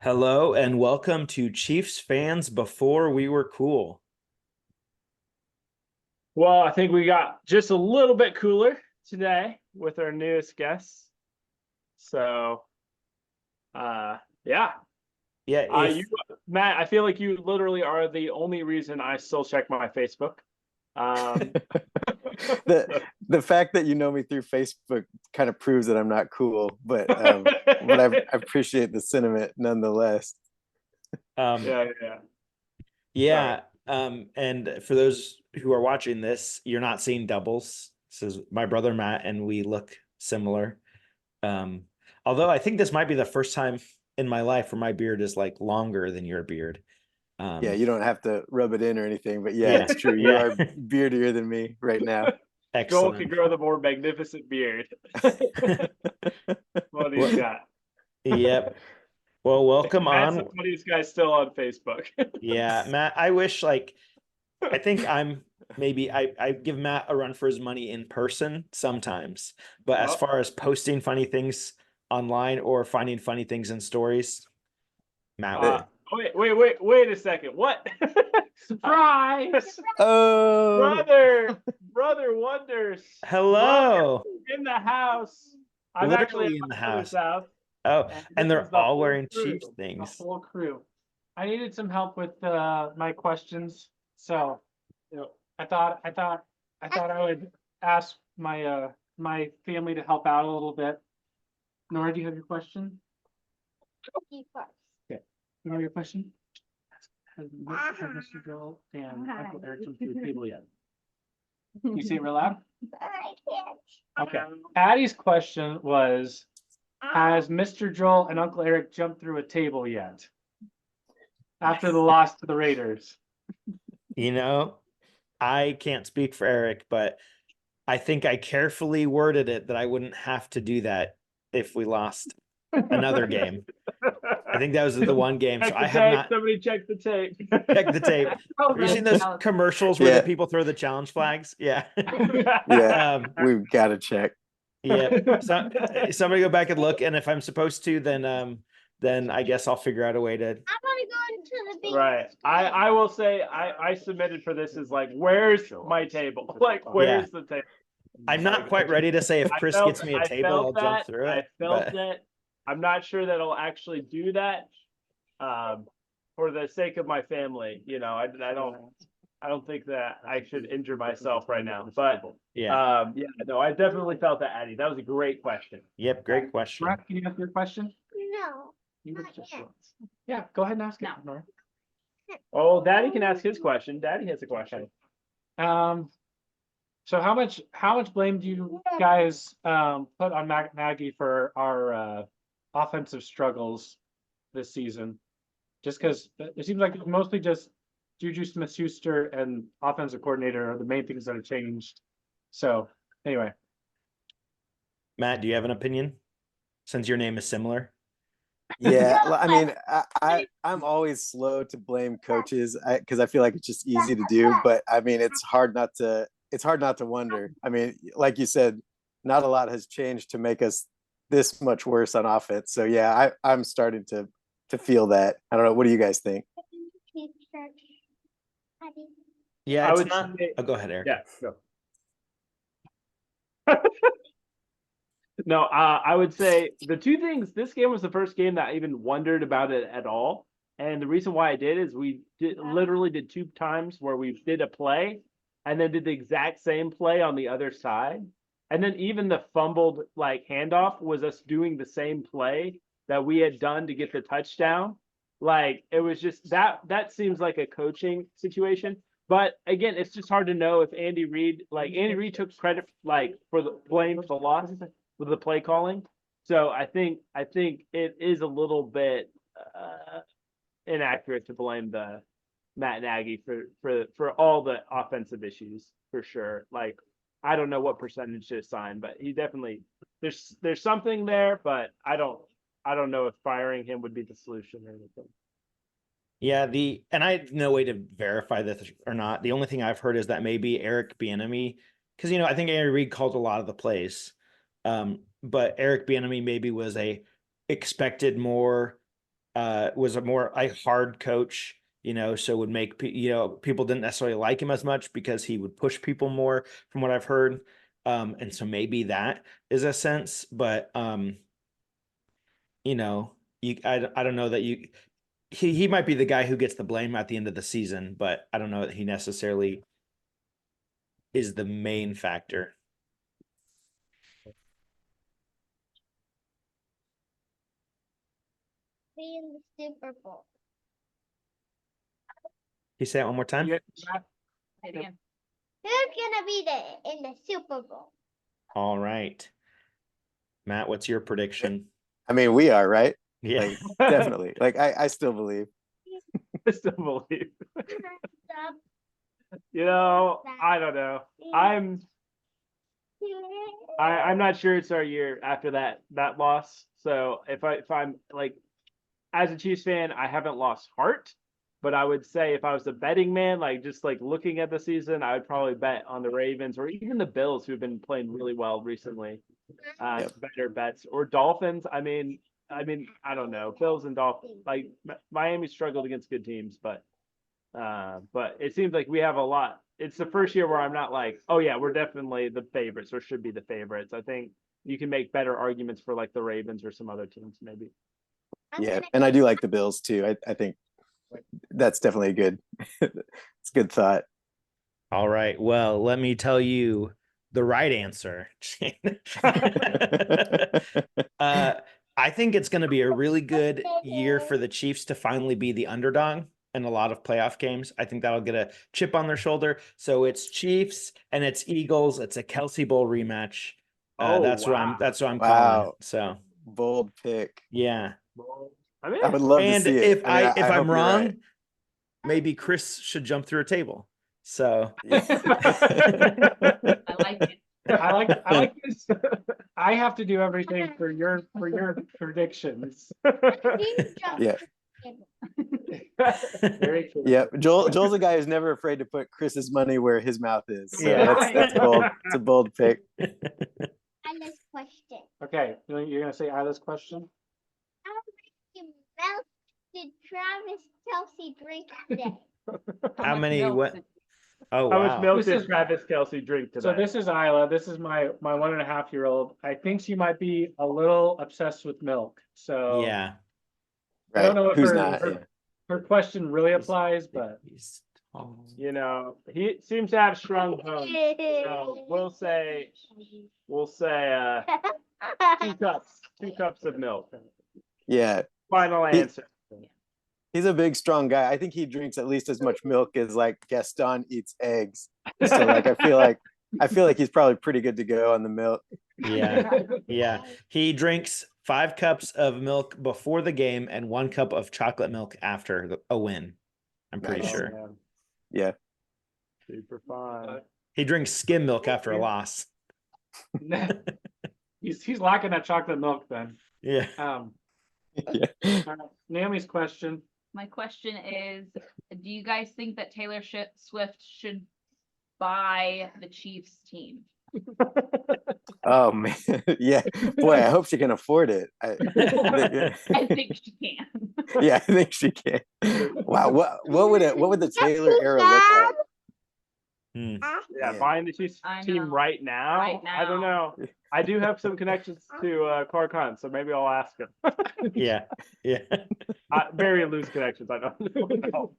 Hello and welcome to Chiefs Fans Before We Were Cool. Well, I think we got just a little bit cooler today with our newest guests. So, yeah. Yeah, if Matt, I feel like you literally are the only reason I still check my Facebook. Um, The fact that you know me through Facebook kind of proves that I'm not cool, but I appreciate the sentiment nonetheless. yeah. yeah, and for those who are watching this, you're not seeing doubles. This is my brother Matt, and we look similar. Um, Although I think this might be the first time in my life where my beard is like longer than your beard. Yeah, you don't have to rub it in or anything, but yeah, Yeah, it's true. You yeah. are beardier than me right now. Joel can Excellent. grow the more magnificent beard. What he's got. Yep. Well, welcome Matt's the on. funniest guy still on Facebook. Yeah, Matt, I wish I think I give Matt a run for his money in person sometimes, but as Oh, far as posting funny things online or finding funny things in stories, Matt uh, would. wait a second. What? Surprise! Oh, Brother Wonders. Hello. In the house. I'm actually at Literally in the my brother's house. house. Oh, This and is they're the all whole wearing crew. Chiefs The things. whole crew. I needed some help with my questions, so I thought I would ask my family to help out a little bit. Nora, do you have your question? Okay. Nora, your question? Has Mr. Joel and Uncle Eric come to the table yet? You say it real loud? Okay. Addie's question was, has Mr. Joel and Uncle Eric jumped through a table yet? After the loss to the Raiders. You know, I can't speak for Eric, but I think I carefully worded it that I wouldn't have to do that if we lost another game. I think that was the one game. So I have not Somebody check the tape. checked the tape. Have you seen those commercials where the Yeah. people throw the challenge flags? Yeah. yeah, Um, we've got to check. yeah. So somebody go back and look, and if I'm supposed to, then I guess I'll figure out a way to. I want to go into the big. Right. I will say I submitted for this as like, where's my table? Like, where's the table? I'm not quite ready to say if Chris gets me a table, I'll jump through it. I felt but- it. I'm not sure that I'll actually do that. For the sake of my family, I don't think that I should injure myself right now. But Yeah. No, I definitely felt that, Addie. That was a great question. Yep. Great question. Brett, can you ask your question? No. Yeah, go ahead and ask it. Nora. Oh, Daddy can ask his question. Daddy has a question. So how much blame do you guys put on Maggie for our offensive struggles this season? Just because it seems like it's mostly just Juju Smith-Schuster and offensive coordinator are the main things that have changed. So anyway, Matt, do you have an opinion? Since your name is similar. Yeah, I mean, I'm always slow to blame coaches because I feel like it's just easy to do. But I mean, it's hard not to wonder. I mean, like you said, not a lot has changed to make us this much worse on offense. So yeah, I'm starting to feel that. I don't know. What do you guys think? Yeah, I it's would not. say- Oh, go ahead, Eric. yeah, go. No, I would say the two things. This game was the first game that I even wondered about it at all, and the reason why I did is we literally did two times where we did a play, and then did the exact same play on the other side, and then even the fumbled like handoff was us doing the same play that we had done to get the touchdown. Like it was just that seems like a coaching situation. But again, it's just hard to know if Andy Reid took credit like for the blame for the loss with the play calling. So I think it is a little bit inaccurate to blame the Matt Nagy for all the offensive issues for sure. Like I don't know what percentage to assign, but he definitely there's something there, but I don't know if firing him would be the solution or anything. Yeah, and I have no way to verify this or not. The only thing I've heard is that maybe Eric Bieniemy, because I think Andy Reid called a lot of the plays, but Eric Bieniemy maybe was expected more was a hard coach, so would make people didn't necessarily like him as much because he would push people more, from what I've heard. And so maybe that is a sense, but I don't know that he might be the guy who gets the blame at the end of the season, but I don't know that he necessarily is the main factor. Be in the Super Bowl. Can you say it one more time? Yeah, Who's gonna be in the Super Bowl? All right. Matt, what's your prediction? I mean, we are, right? Yeah. Like, definitely. Like, I still believe. I still believe. Stop. I don't know. I'm not sure it's our year after that loss. So if I'm like, as a Chiefs fan, I haven't lost heart, but I would say if I was a betting man, like just like looking at the season, I would probably bet on the Ravens or even the Bills, who've been playing really well recently. Better bets, or Dolphins. I mean, I don't know. Bills and Dolphins. Like Miami struggled against good teams, but it seems like we have a lot. It's the first year where I'm not like, oh yeah, we're definitely the favorites or should be the favorites. I think you can make better arguments for like the Ravens or some other teams maybe. Yeah, and I do like the Bills too. I think that's definitely a good it's a good thought. All right. Well, let me tell you the right answer. I think it's going to be a really good year for the Chiefs to finally be the underdog in a lot of playoff games. I think that'll get a chip on their shoulder. So it's Chiefs and it's Eagles. It's a Kelsey Bowl rematch. That's what I'm calling. Wow. So Bold pick. yeah. I would love to And see it. if I mean, if I I'm hope you're wrong, right. maybe Chris should jump through a table. So Yeah. I like it. I like this. I have to do everything for your predictions. Yeah. Very true. Yeah, Joel's a guy who's never afraid to put Chris's money where his mouth is. So Yeah. that's bold. It's a bold pick. Isla's question. Okay, you're gonna say Isla's question? How much milk did Travis Kelsey drink today? how much many milk what? did- Oh How much wow. milk This did is- Travis Kelsey drink today? So this is Isla. This is my 1.5-year-old. I think she might be a little obsessed with milk. So Yeah. I don't Right. know if Who's her, not? her, Yeah. her question really applies, but He's tall. he seems to have strong bones. So we'll say 2 cups of milk. Yeah. Final answer. He's a big, strong guy. I think he drinks at least as much milk as like Gaston eats eggs. So like I feel like he's probably pretty good to go on the milk. Yeah. Yeah. He drinks 5 cups of milk before the game and 1 cup of chocolate milk after a win. I'm pretty Nice. sure. Man, Yeah. super fun. He drinks skim milk after a loss. he's lacking that chocolate milk then. Yeah. Yeah. Naomi's question. My question is, do you guys think that Taylor Swift should buy the Chiefs team? Oh man. Yeah. Boy, I hope she can afford it. I think she can. Yeah, I think she can. Wow. What would the Taylor era look like? Hmm. Yeah, Man. buying the Chiefs I team know. right now. Right I don't know. I do have some connections to Clark Hunt, so maybe I'll ask him. Yeah. Yeah. Very loose connections, I don't know.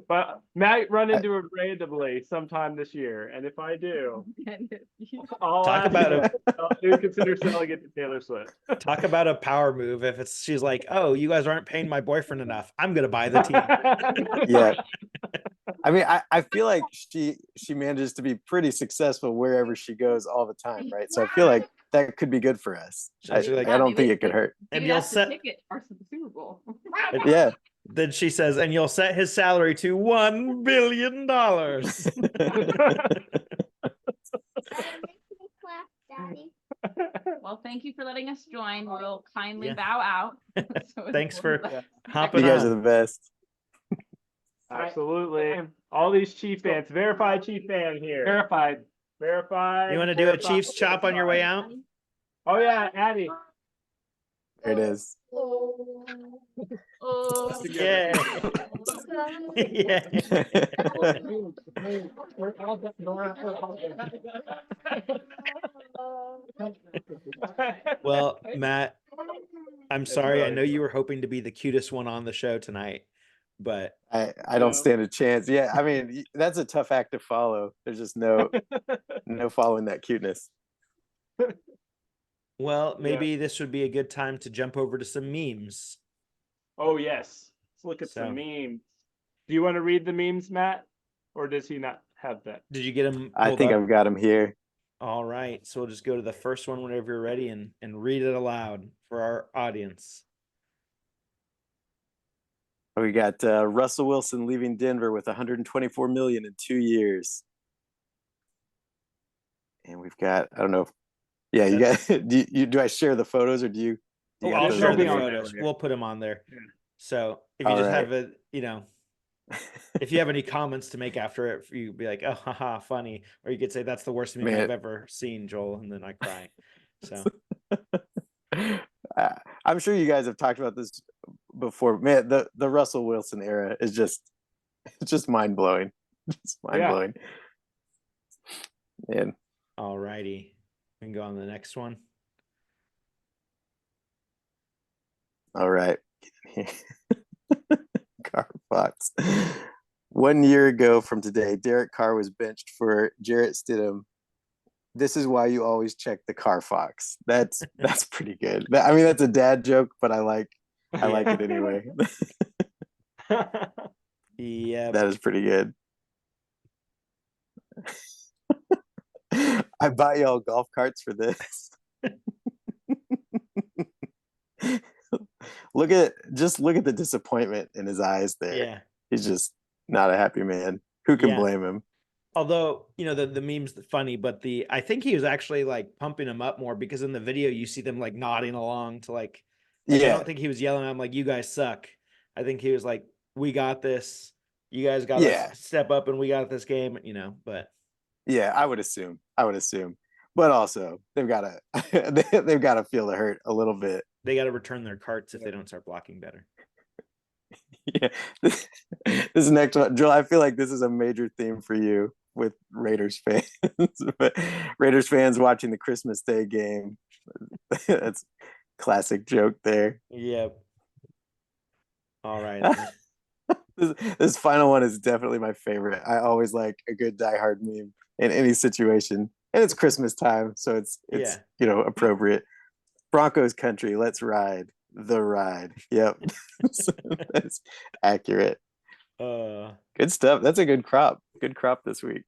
But might run into it randomly sometime this year, and if I do, I'll Talk ask about him a- if he would consider selling it to Taylor Swift. Talk about a power move. If she's like, oh, you guys aren't paying my boyfriend enough, I'm gonna buy the team. Yeah. I mean, I feel like she manages to be pretty successful wherever she goes all the time, right? So I feel like that could be good for us. I She's like, don't think it could hurt. and Maybe you'll that's the set. ticket for the Super Bowl. Yeah. Then she says, and you'll set his salary to $1 billion. Daddy. Well, thank you for letting us join. We'll kindly Yeah. bow out. So Thanks for Yeah. hopping You guys are on. the best. Absolutely. All these Chief fans, verified Chief fan here. Verified. Verified. You want to do a verified, Chiefs chop on your way out? Oh yeah, Addie. There it is. Oh. Oh, Yeah. Yeah. Well, Matt, I'm It's sorry. I really know you were hoping to be the cutest one on the show tonight, but I don't stand a chance. Yeah, I mean that's a tough act to follow. There's just no following that cuteness. well, Yeah. maybe this would be a good time to jump over to some memes. Oh yes. Let's look at some So, memes. Do you want to read the memes, Matt? Or does he not have that? did you get them I pulled think up? I've got him here. All right. So we'll just go to the first one whenever you're ready and read it aloud for our audience. We got Russell Wilson leaving Denver with 124 million in 2 years. And we've got, I don't know if, yeah, you got, do I share the photos or do you Oh, got I'll those share They'll the be on ready? there photos. later. We'll put them on there. Yeah. So if you All just right. have a, if you have any comments to make after it, you be like, oh, haha, funny. Or you could say, that's the worst meme Man. I've ever seen, Joel. And then I cry. So, I'm sure you guys have talked about this before. Man, the Russell Wilson era is it's just mind blowing. Just mind blowing. And all righty. We can go on to the next one. all right. Car Fox. 1 year ago from today, Derek Carr was benched for Jarrett Stidham. This is why you always check the Car Fox. That's pretty good. I mean, that's a dad joke, but I like it anyway. Yeah. That is pretty good. I bought y'all golf carts for this. look at the disappointment in his eyes there. Yeah. He's just not a happy man. Who can Yeah. blame him? Although, the meme's funny, but I think he was actually like pumping him up more because in the video you see them like nodding along to like I Yeah, don't think he was yelling at him like, you guys suck. I think he was like, we got this. You guys got Yeah. to step up and we got this game, but yeah. I would assume, but also they've got to they've got to feel the hurt a little bit. they got to return their carts if they don't start blocking better. Yeah, this next one, Joel. I feel like this is a major theme for you with Raiders fans. Raiders fans watching the Christmas Day game. That's classic joke there. Yep. All right. This final one is definitely my favorite. I always like a good diehard meme in any situation, and it's Christmas time, so it's appropriate. Broncos country, let's ride the ride. Yep, that's accurate. Good stuff. That's a good crop. Good crop this week.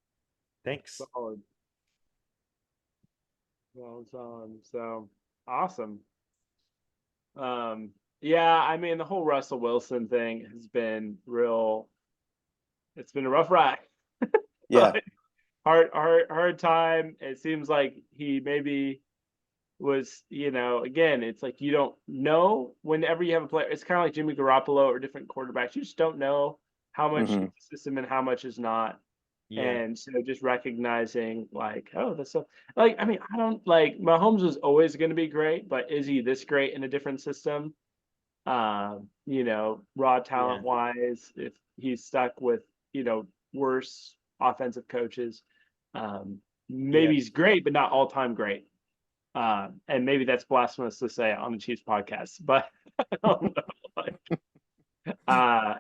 Thanks. Solid. Well done. So awesome. Yeah, I mean the whole Russell Wilson thing has been it's been a rough ride. Yeah. hard time. It seems like he maybe was, again, it's like you don't know whenever you have a player. It's kind of like Jimmy Garoppolo or different quarterbacks. You just don't know how much is system and how much is not. Yeah. And so just recognizing like, oh, that's so like, I mean, I don't like Mahomes was always going to be great, but is he this great in a different system? Raw talent wise, if he's stuck with, worse offensive coaches, maybe he's great, but not all time great. And maybe that's blasphemous to say on the Chiefs podcast, but I don't know.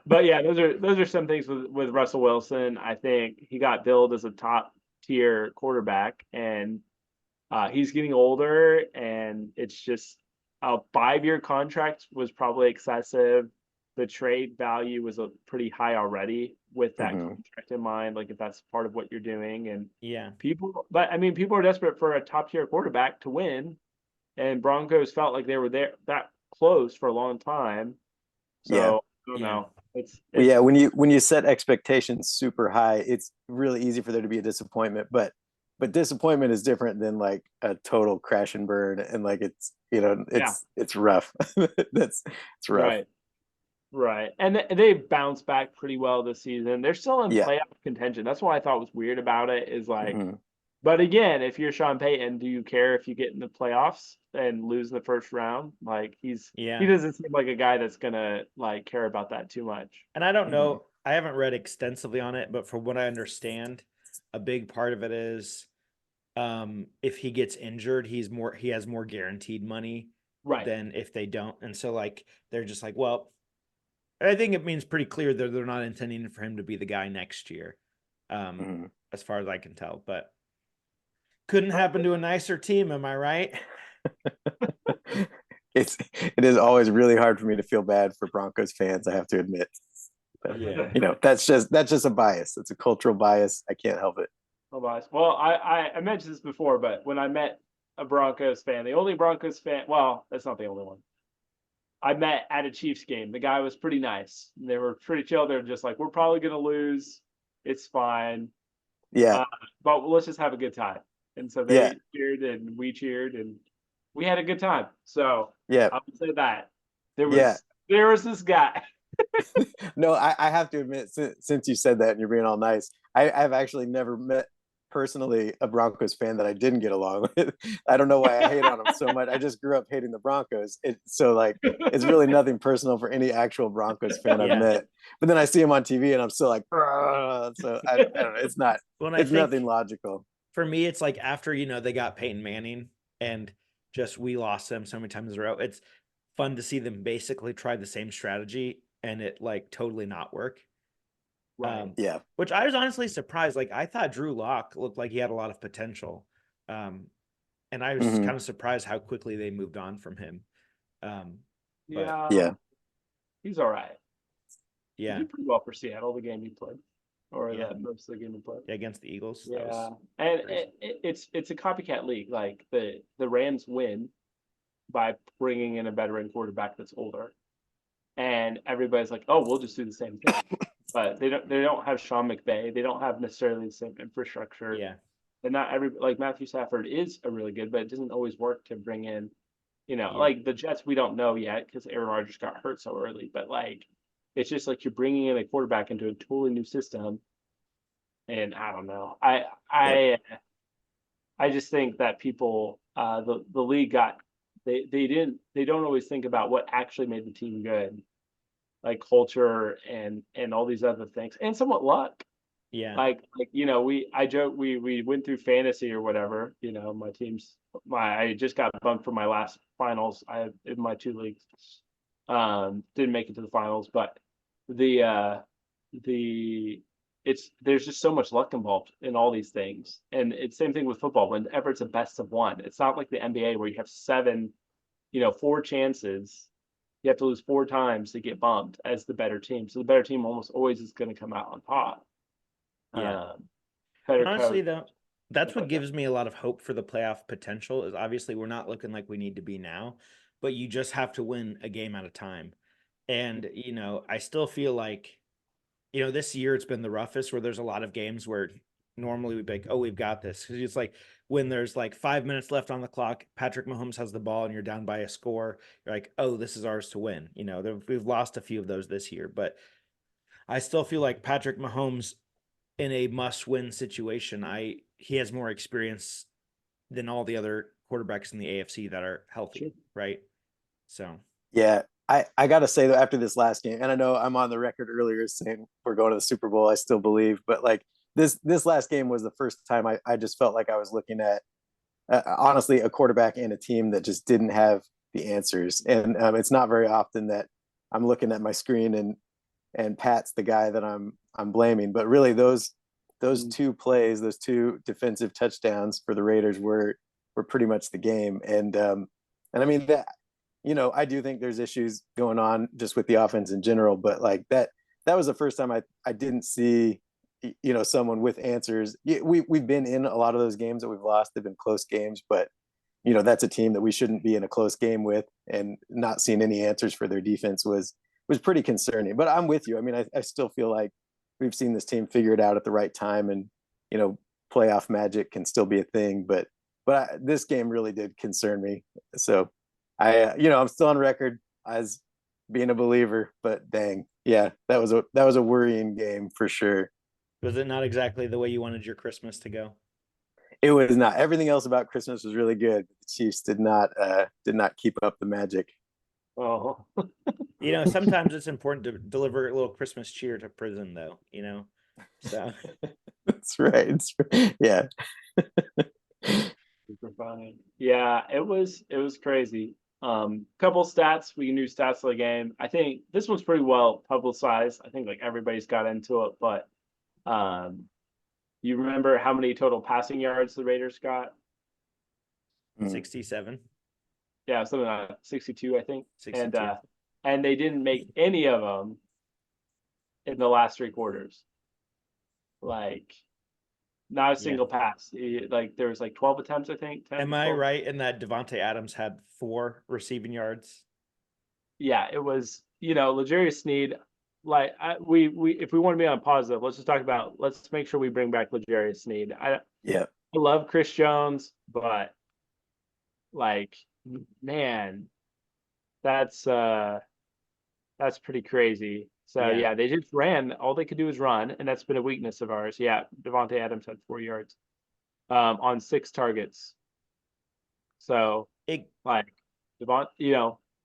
But yeah, those are some things with Russell Wilson. I think he got billed as a top tier quarterback, and he's getting older, and it's just a 5-year contract was probably excessive. The trade value was pretty high already with that contract in mind, like if that's part of what you're doing. And people are desperate for a top tier quarterback to win, and Broncos felt like they were there that close for a long time. So I don't know. It's when you set expectations super high, it's really easy for there to be a disappointment. But disappointment is different than like a total crash and burn, and like it's rough. It's rough. Right. And they've bounced back pretty well this season. They're still in playoff contention. That's what I thought was weird about it is like But again, if you're Sean Payton, do you care if you get in the playoffs and lose the first round? Like he Yeah. doesn't seem like a guy that's gonna like care about that too much. And I don't know, I haven't read extensively on it, but from what I understand, a big part of it is if he gets injured, he has more guaranteed money Right. than if they don't. And so like they're just like, well, I think it means pretty clear that they're not intending for him to be the guy next year. As far as I can tell, but couldn't happen to a nicer team, am I right? It is always really hard for me to feel bad for Broncos fans, I have to admit. But Yeah. that's just a bias. It's a cultural bias. I can't help it. Oh, nice. Well, I mentioned this before, but when I met a Broncos fan, the only Broncos fan, well, that's not the only one. I met at a Chiefs game. The guy was pretty nice. They were pretty chill. They're just like, we're probably gonna lose. It's fine. Yeah. But let's just have a good time. And so they cheered and we cheered and we had a good time. So Yeah. I would say that there was this guy. No, I have to admit, since you said that and you're being all nice, I've actually never met personally a Broncos fan that I didn't get along with. I don't know why I hate on them so much. I just grew up hating the Broncos. So like it's really nothing personal for any actual Broncos fan I've met. But then I see him on TV and I'm still like, so I don't know. It's not. It's nothing logical. For me, it's like after they got Peyton Manning and just we lost them so many times in a row. It's fun to see them basically try the same strategy and it like totally not work. Right. Which I was honestly surprised. Like I thought Drew Lock looked like he had a lot of potential. And I was kind of surprised how quickly they moved on from him. Yeah. He's all right. Yeah. He did pretty well for Seattle, the game he played. Or most of the game he played. Yeah, against the Eagles. Yeah. And it's a copycat league. Like the Rams win by bringing in a veteran quarterback that's older. And everybody's like, oh, we'll just do the same thing. But they don't have Sean McVay. They don't have necessarily the same infrastructure. Yeah. And not like Matthew Stafford is a really good, but it doesn't always work to bring in, like the Jets, we don't know yet because Aaron Rodgers got hurt so early. But like it's just like you're bringing in a quarterback into a totally new system. And I don't know. I just think that people the league got they don't always think about what actually made the team good. Like culture and all these other things and somewhat luck. Yeah. Like I joke we went through fantasy or whatever. My team's I just got bumped for my last finals. I have in my 2 leagues. Didn't make it to the finals, but there's just so much luck involved in all these things. And it's same thing with football. Whenever it's a best of one, it's not like the NBA where you have 7, 4 chances. You have to lose 4 times to get bumped as the better team. So the better team almost always is going to come out on top. Yeah. Better honestly, coach. though, that's what gives me a lot of hope for the playoff potential is obviously we're not looking like we need to be now, but you just have to win a game at a time. And, I still feel like, this year it's been the roughest where there's a lot of games where normally we'd be like, oh, we've got this. Because it's like when there's like 5 minutes left on the clock, Patrick Mahomes has the ball and you're down by a score. You're like, oh, this is ours to win. We've lost a few of those this year, but I still feel like Patrick Mahomes in a must-win situation, he has more experience than all the other quarterbacks in the AFC that are healthy, right? So yeah, I gotta say though, after this last game, and I know I'm on the record earlier saying we're going to the Super Bowl, I still believe, but like this last game was the first time I just felt like I was looking at honestly a quarterback and a team that just didn't have the answers, and it's not very often that I'm looking at my screen and Pat's the guy that I'm blaming, but really those 2 plays, those 2 defensive touchdowns for the Raiders were pretty much the game, and I mean that. I do think there's issues going on just with the offense in general, but like that was the first time I didn't see, someone with answers. We've been in a lot of those games that we've lost. They've been close games, but that's a team that we shouldn't be in a close game with, and not seeing any answers for their defense was pretty concerning. But I'm with you. I mean, I still feel like we've seen this team figure it out at the right time, and playoff magic can still be a thing. But this game really did concern me. So I'm still on record as being a believer, but dang, yeah, that was a worrying game for sure. was it not exactly the way you wanted your Christmas to go? It was not. Everything else about Christmas was really good. The Chiefs did not keep up the magic. Oh, Sometimes it's important to deliver a little Christmas cheer to prison, though. So That's right. Yeah. super funny. Yeah, it was crazy. Couple stats, we can do stats of the game. I think this one's pretty well publicized. I think like everybody's got into it, but you remember how many total passing yards the Raiders got? 67, Yeah, something like 62, I think. 62. And they didn't make any of them in the last 3 quarters. Like, not a single pass. Like there was like 12 attempts, I think. 10, Am I 12. right in that Devontae Adams had 4 receiving yards? Yeah, it was, L'Jarius Sneed. Like we if we want to be on positive, let's make sure we bring back L'Jarius Sneed. I love Chris Jones, but like, man, that's pretty crazy. So Yeah. yeah, they just ran. All they could do is run, and that's been a weakness of ours. Yeah, Devontae Adams had 4 yards on 6 targets. So like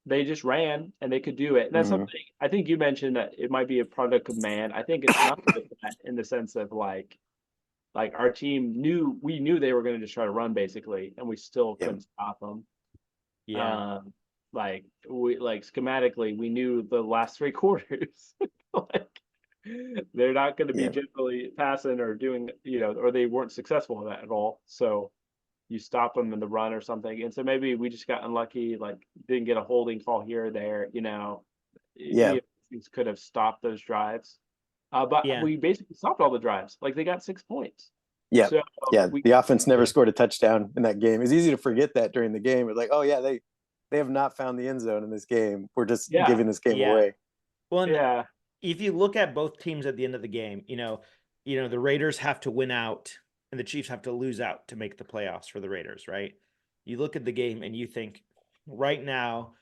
they just ran and they could do it. And that's something I think you mentioned, that it might be a product of man. I think it's not like that in the sense of like our team we knew they were going to just try to run basically, and we still couldn't stop them. Yeah. Like schematically, we knew the last 3 quarters, like they're not going to be generally passing or doing, or they weren't successful in that at all. So you stop them in the run or something. And so maybe we just got unlucky, like didn't get a holding call here or there, things could have stopped those drives. But we basically stopped all the drives. Like they got 6 points. Yeah. So the offense never scored a touchdown in that game. It's easy to forget that during the game. It's like, oh yeah, they have not found the end zone in this game. We're just giving this game away. Well, if you look at both teams at the end of the game, the Raiders have to win out and the Chiefs have to lose out to make the playoffs for the Raiders, right? You look at the game and you think, right now,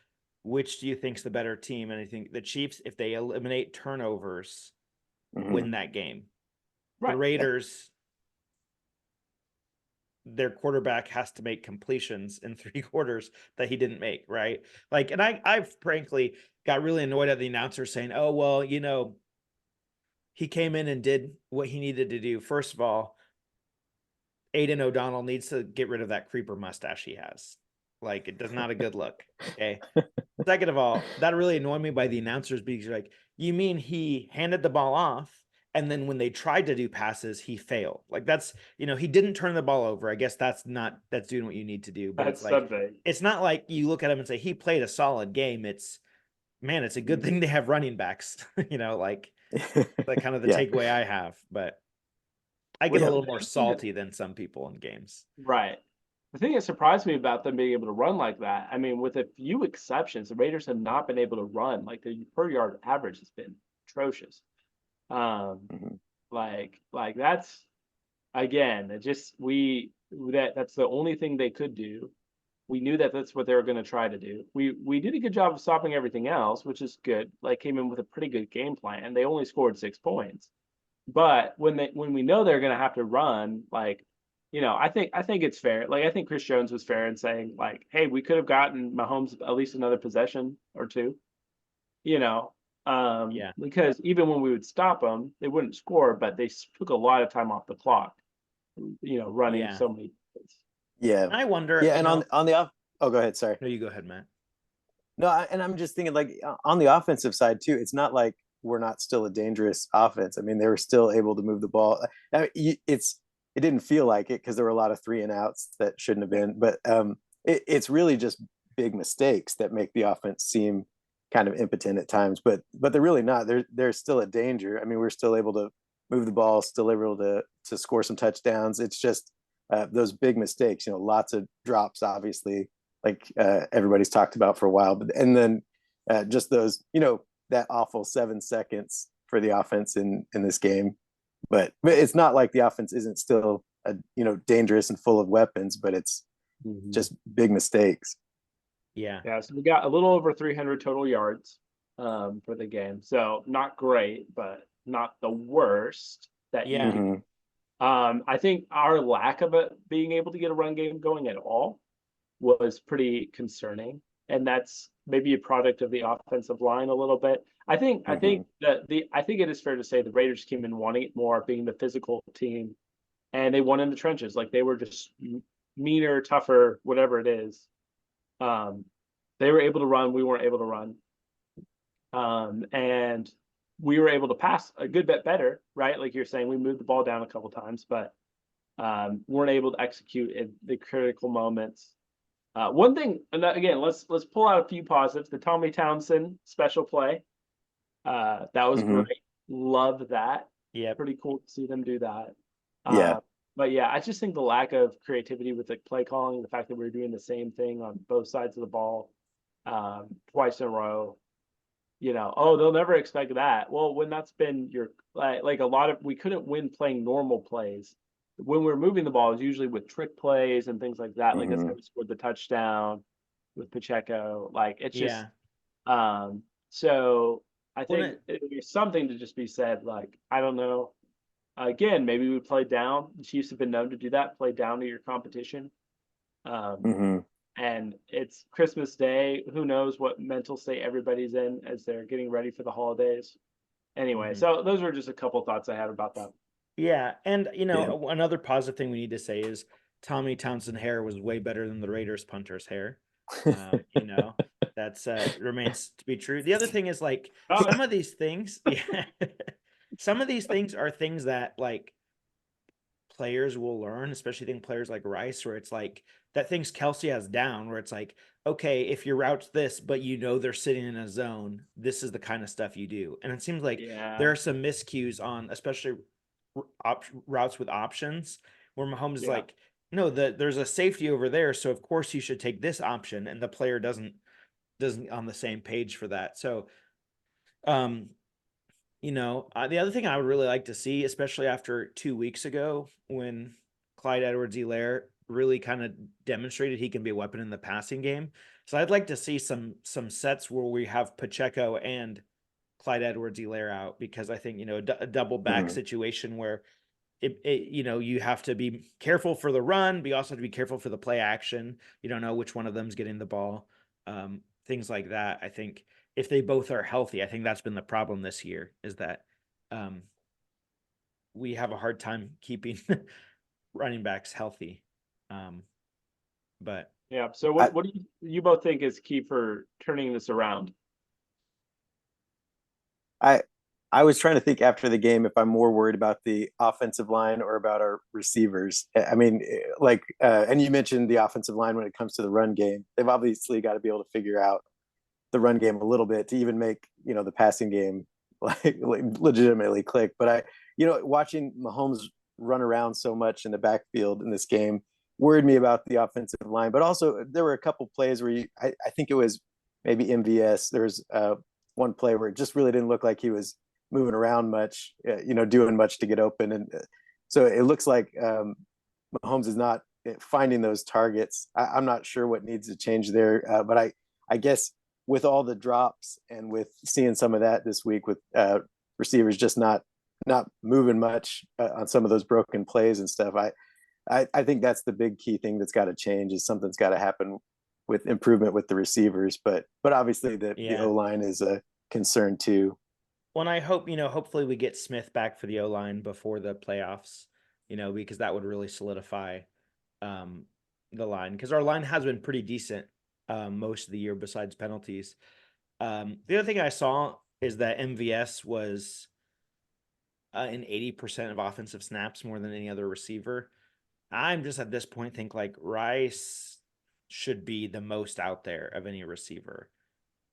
which do you think's the better team? And I think the Chiefs, if they eliminate turnovers, win that game. Right. The Raiders, their quarterback has to make completions in 3 quarters that he didn't make, right? Like, and I frankly got really annoyed at the announcer saying, oh, well, he came in and did what he needed to do. First of all, Aiden O'Donnell needs to get rid of that creeper mustache he has. Like, it does not a good look. Okay. Second of all, that really annoyed me by the announcers, because like, you mean he handed the ball off, and then when they tried to do passes, he failed. Like, that's, he didn't turn the ball over. I guess that's doing what you need to do. But that's it's like, something. It's not like you look at him and say he played a solid game. It's a good thing they have running backs, like kind of the takeaway I have. But I get a little more salty than some people in games. Right. The thing that surprised me about them being able to run like that, I mean, with a few exceptions, the Raiders have not been able to run. Like the per yard average has been atrocious. Like that's, again, that's the only thing they could do. We knew that that's what they were going to try to do. We did a good job of stopping everything else, which is good. Like, came in with a pretty good game plan. They only scored 6 points. But when we know they're going to have to run, like, I think it's fair. Like, I think Chris Jones was fair in saying, like, hey, we could have gotten Mahomes at least another possession or 2, because even when we would stop them, they wouldn't score, but they took a lot of time off the clock, running so many plays. Yeah. And I wonder. Yeah, and on the off. Oh, go ahead. Sorry. No, you go ahead, Matt. No, and I'm just thinking, like, on the offensive side too. It's not like we're not still a dangerous offense. I mean, they were still able to move the ball. It didn't feel like it because there were a lot of 3 and outs that shouldn't have been. But it's really just big mistakes that make the offense seem kind of impotent at times. But they're really not. They're still a danger. I mean, we're still able to move the ball, still able to score some touchdowns. It's just those big mistakes. Lots of drops, obviously, like everybody's talked about for a while. But and then just those, that awful 7 seconds for the offense in this game. But it's not like the offense isn't still dangerous and full of weapons, but it's just big mistakes. Yeah. So we got a little over 300 total yards for the game. So not great, but not the worst that you I think our lack of it being able to get a run game going at all was pretty concerning, and that's maybe a product of the offensive line a little bit. I think that I think it is fair to say the Raiders came in wanting it more, being the physical team, and they won in the trenches. Like they were just meaner, tougher, whatever it is. Um, they were able to run, we weren't able to run. And we were able to pass a good bit better, right? Like you're saying, we moved the ball down a couple times, but weren't able to execute in the critical moments. One thing, and again, let's pull out a few positives. The Tommy Townsend special play, that was great. Love that. Yeah. Pretty cool to see them do that. Yeah. But yeah, I just think the lack of creativity with the play calling, the fact that we are doing the same thing on both sides of the ball, twice in a row. Oh, they'll never expect that. Well, when that's been your like a lot of we couldn't win playing normal plays. When we're moving the ball, it's usually with trick plays and things like that. Like that's how we scored the touchdown with Pacheco. Like it's just so I think there's something to just be said. Like, I don't know. Again, maybe we played down. The Chiefs have been known to do that, play down to your competition. And it's Christmas Day. Who knows what mental state everybody's in as they're getting ready for the holidays. Anyway, so those are just a couple thoughts I had about that. Yeah, and another positive thing we need to say is Tommy Townsend hair was way better than the Raiders punter's hair. That's remains to be true. The other thing is like some of these things, some of these things are things that like players will learn, especially think players like Rice, where it's like that things Kelsey has down, where it's like, okay, if your route's this, but they're sitting in a zone, this is the kind of stuff you do. And it seems like there are some miscues on, especially routes with options, where Mahomes is like, no, there's a safety over there, so of course you should take this option, and the player doesn't on the same page for that. So, the other thing I would really like to see, especially after 2 weeks ago when Clyde Edwards-Helaire really kind of demonstrated he can be a weapon in the passing game. So I'd like to see some sets where we have Pacheco and Clyde Edwards-Helaire out, because I think, a double back situation where you have to be careful for the run, but you also have to be careful for the play action. You don't know which one of them's getting the ball. Things like that. I think if they both are healthy, I think that's been the problem this year, is that we have a hard time keeping running backs healthy. But yeah. So what do you both think is key for turning this around? I was trying to think after the game if I'm more worried about the offensive line or about our receivers. I mean, and you mentioned the offensive line when it comes to the run game. They've obviously got to be able to figure out the run game a little bit to even make, the passing game like legitimately click. But watching Mahomes run around so much in the backfield in this game worried me about the offensive line. But also there were a couple plays where I think it was maybe MVS. There's one play where it just really didn't look like he was moving around much, doing much to get open. And so it looks like Mahomes is not finding those targets. I'm not sure what needs to change there. But I guess with all the drops and with seeing some of that this week with receivers just not moving much on some of those broken plays and stuff, I think that's the big key thing that's got to change, is something's got to happen with improvement with the receivers. But obviously the O-line is a concern too. Well, and I hope, hopefully we get Smith back for the O-line before the playoffs, because that would really solidify the line, because our line has been pretty decent most of the year besides penalties. The other thing I saw is that MVS was in 80% of offensive snaps, more than any other receiver. I'm just at this point think like Rice should be the most out there of any receiver.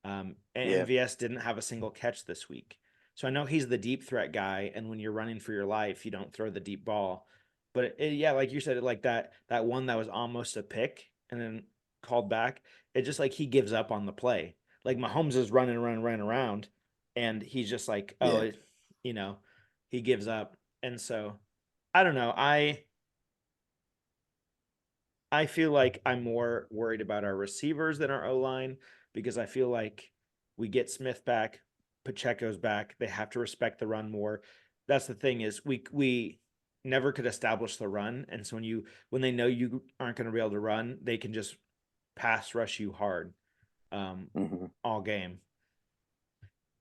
And MVS didn't have a single catch this week. So I know he's the deep threat guy, and when you're running for your life, you don't throw the deep ball. But like you said, like that one that was almost a pick and then called back, it just like he gives up on the play. Like Mahomes is running around, and he's just like, he gives up. And so I don't know. I feel like I'm more worried about our receivers than our O-line, because I feel like we get Smith back, Pacheco's back. They have to respect the run more. That's the thing, is we never could establish the run. And so when they know you aren't going to be able to run, they can just pass rush you hard all game.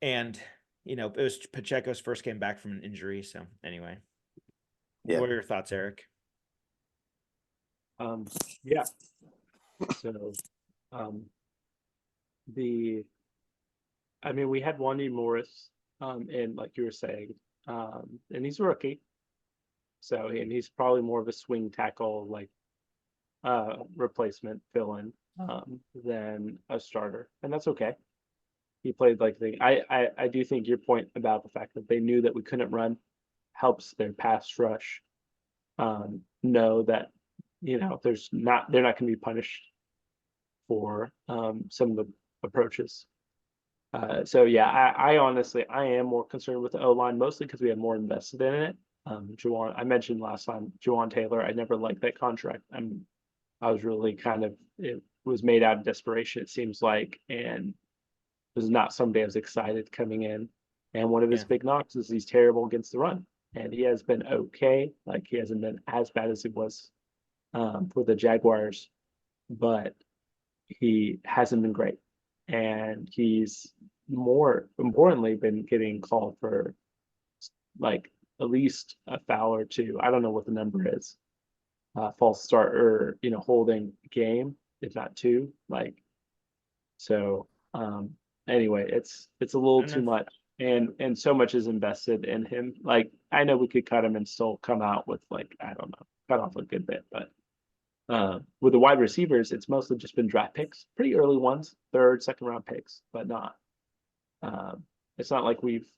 And, it was Pacheco's first game back from an injury. So anyway, Yeah. what are your thoughts, Eric? Yeah. So, we had Wandy Morris, and like you were saying, and he's a rookie. So, and he's probably more of a swing tackle, like, replacement fill-in, than a starter, and that's okay. He played like I do think your point about the fact that they knew that we couldn't run helps their pass rush. Know that, they're not going to be punished for some of the approaches. So yeah, I honestly I am more concerned with the O-line, mostly because we have more invested in it. Juwan, I mentioned last time, Juwan Taylor, I never liked that contract. I was really it was made out of desperation, it seems like, and was not somebody I was excited coming in. And one of his big knocks is he's terrible against the run. And he has been okay. Like, he hasn't been as bad as he was for the Jaguars, but he hasn't been great. And he's more importantly been getting called for, like, at least a foul or two. I don't know what the number is. False start, or holding game, if not two. Like, so anyway, it's a little too much, and so much is invested in him. Like, I know we could cut him and still come out with, like, I don't know, cut off a good bit, but with the wide receivers, it's mostly just been draft picks, pretty early ones, third, second round picks, but not. It's not like we've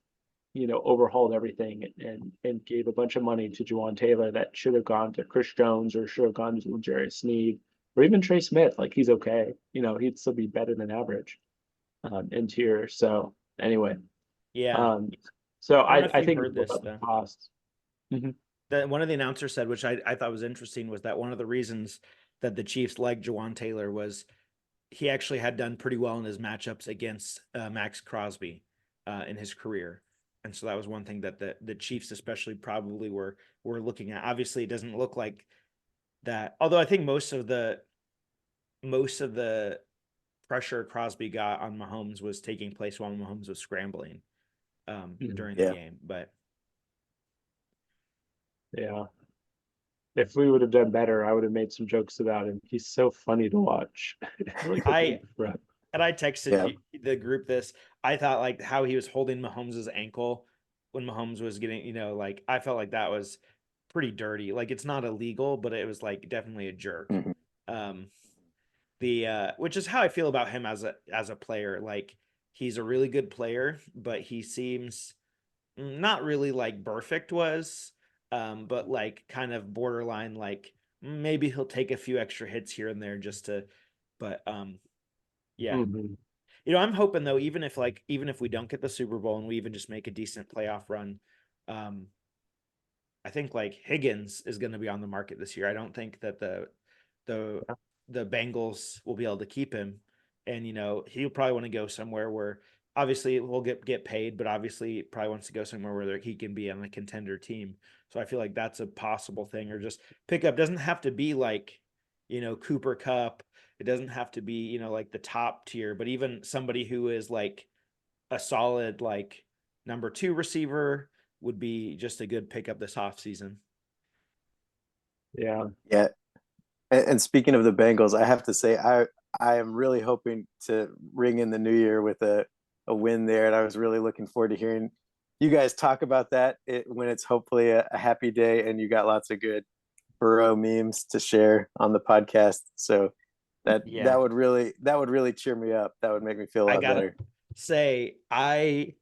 overhauled everything and gave a bunch of money to Juwan Taylor that should have gone to Chris Jones or should have gone to Jerry Sneed or even Trey Smith. Like, he's okay. He'd still be better than average in tier. So anyway, Yeah. So I don't know I if you think heard it's this, about the though. cost. That one of the announcers said, which I thought was interesting, was that one of the reasons that the Chiefs liked Juwan Taylor was he actually had done pretty well in his matchups against Max Crosby in his career. And so that was one thing that the Chiefs especially probably were looking at. Obviously, it doesn't look like that, although I think most of the pressure Crosby got on Mahomes was taking place while Mahomes was scrambling during the game. But yeah, if we would have done better, I would have made some jokes about him. He's so funny to watch. I texted the group this. I thought, like, how he was holding Mahomes' ankle when Mahomes was getting, like, I felt like that was pretty dirty. Like, it's not illegal, but it was, like, definitely a jerk. Which is how I feel about him as a player. Like, he's a really good player, but he seems not really like Perfect was, but like kind of borderline, like maybe he'll take a few extra hits here and there just to, but yeah. I'm hoping, though, even if we don't get the Super Bowl and we even just make a decent playoff run, I think, like, Higgins is going to be on the market this year. I don't think that the Bengals will be able to keep him, and he'll probably want to go somewhere where obviously we'll get paid, but obviously probably wants to go somewhere where he can be on a contender team. So I feel like that's a possible thing, or just pick up. Doesn't have to be like Cooper Kupp. It doesn't have to be like the top tier, but even somebody who is like a solid, like, number 2 receiver would be just a good pickup this offseason. Yeah. And speaking of the Bengals, I have to say I am really hoping to ring in the new year with a win there, and I was really looking forward to hearing you guys talk about that when it's hopefully a happy day and you got lots of good Burrow memes to share on the podcast. So that would really cheer me up. That would make me feel a lot better. Say, I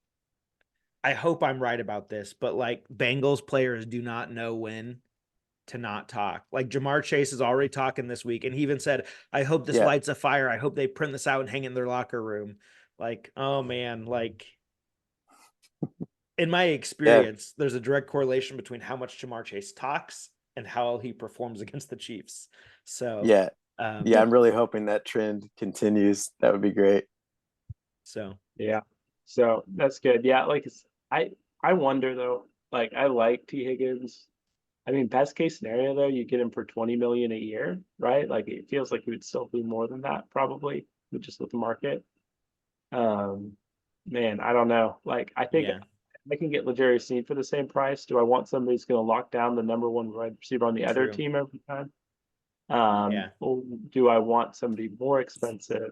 hope I'm right about this, but, like, Bengals players do not know when to not talk. Like, Jamar Chase is already talking this week, and he even said, I hope this lights a fire. I hope they print this out and hang it in their locker room. Like, oh man, like, in my experience, there's a direct correlation between how much Jamar Chase talks and how he performs against the Chiefs. So I'm really hoping that trend continues. That would be great. So that's good. Yeah, like, I wonder, though. Like, I like T. Higgins. I mean, best case scenario though, you get him for 20 million a year, right? Like it feels like he would still be more than that probably, with just with the market. Man, I don't know. Like I think Yeah. I can get L'Jarius Sneed for the same price. Do I want somebody who's going to lock down the number one wide receiver on the other True. team every time? Yeah. Or do I want somebody more expensive?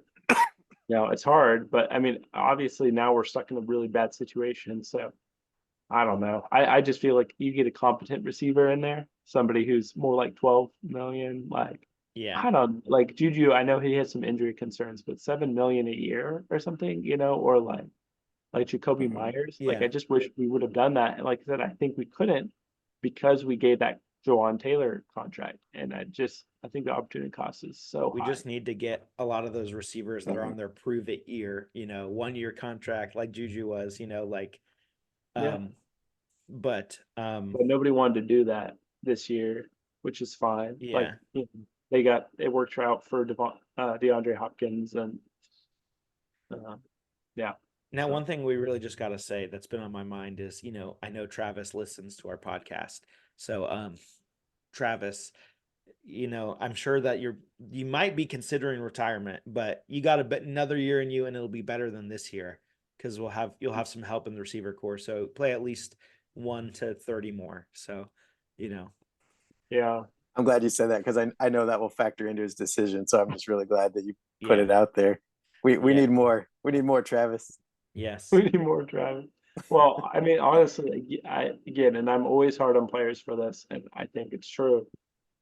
It's hard, but I mean, obviously now we're stuck in a really bad situation. So I don't know. I just feel like you get a competent receiver in there, somebody who's more like 12 million, like Yeah. I don't like Juju. I know he has some injury concerns, but 7 million a year or something, or like Jacoby Mhm. Myers. Like Yeah. I just wish we would have done that. And like I said, I think we couldn't because we gave that Jawan Taylor contract. And I think the opportunity cost is so We high. just need to get a lot of those receivers that are Mhm. on their prove it year, 1 year contract like Juju was, like Yeah. but But nobody wanted to do that this year, which is fine. Like yeah. it worked out for DeAndre Hopkins and yeah. Now, So one thing we really just got to say that's been on my mind is, I know Travis listens to our podcast. So, Travis, I'm sure that you might be considering retirement, but you got a bit another year in you and it'll be better than this year because you'll have some help in the receiver core. So play at least 1 to 30 more. So, yeah. I'm glad you said that because I know that will factor into his decision. So I'm just really glad that you put yeah. it out there. We Yeah. need more. We need more, Travis. Yes. We need more Travis. Well, I mean, honestly, and I'm always hard on players for this, and I think it's true.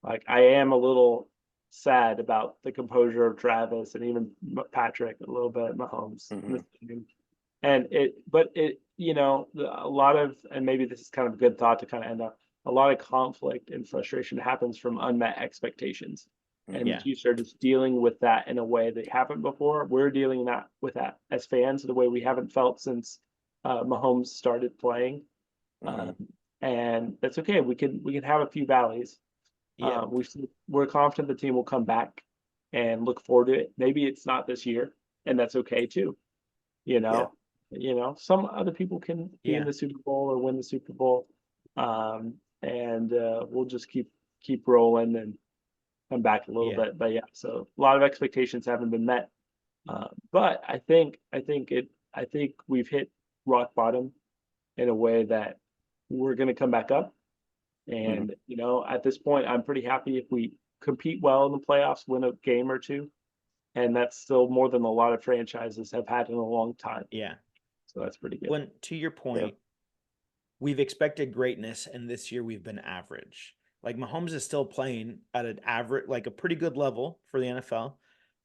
Like, I am a little sad about the composure of Travis and even Patrick a little bit, Mahomes. Mhm. And a lot of, and maybe this is kind of a good thought to kind of end up, a lot of conflict and frustration happens from unmet expectations. And Yeah. the Chiefs are just dealing with that in a way they haven't before. We're dealing with that as fans the way we haven't felt since Mahomes started playing. Mhm. And that's okay. We can have a few valleys. Yeah. We're confident the team will come back and look forward to it. Maybe it's not this year, and that's okay too. You know, some other people can be in Yeah. the Super Bowl or win the Super Bowl. And we'll just keep rolling and come back a little Yeah. bit. But yeah, so a lot of expectations haven't been met. But I think we've hit rock bottom in a way that we're going to come back up. And at this point, I'm pretty happy if we compete well in the playoffs, win a game or two, and that's still more than a lot of franchises have had in a long time. Yeah. So that's pretty good. When to your point, we've expected greatness, and this year we've been average. Like Mahomes is still playing at an average, like a pretty good level for the NFL,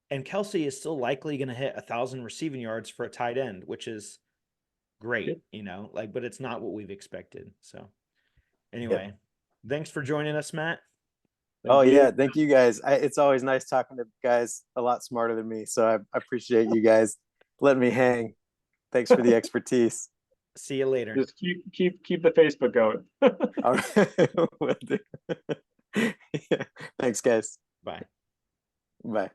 and Kelsey is still likely going to hit 1,000 receiving yards for a tight end, which is great, but it's not what we've expected. So, anyway, thanks for joining us, Matt. Oh Thank you. yeah, thank you guys. It's always nice talking to guys a lot smarter than me. So I appreciate you guys letting me hang. Thanks for the expertise. See you later. Just keep the Facebook going. All right. Will do. Yeah. Thanks, guys. Bye. Bye.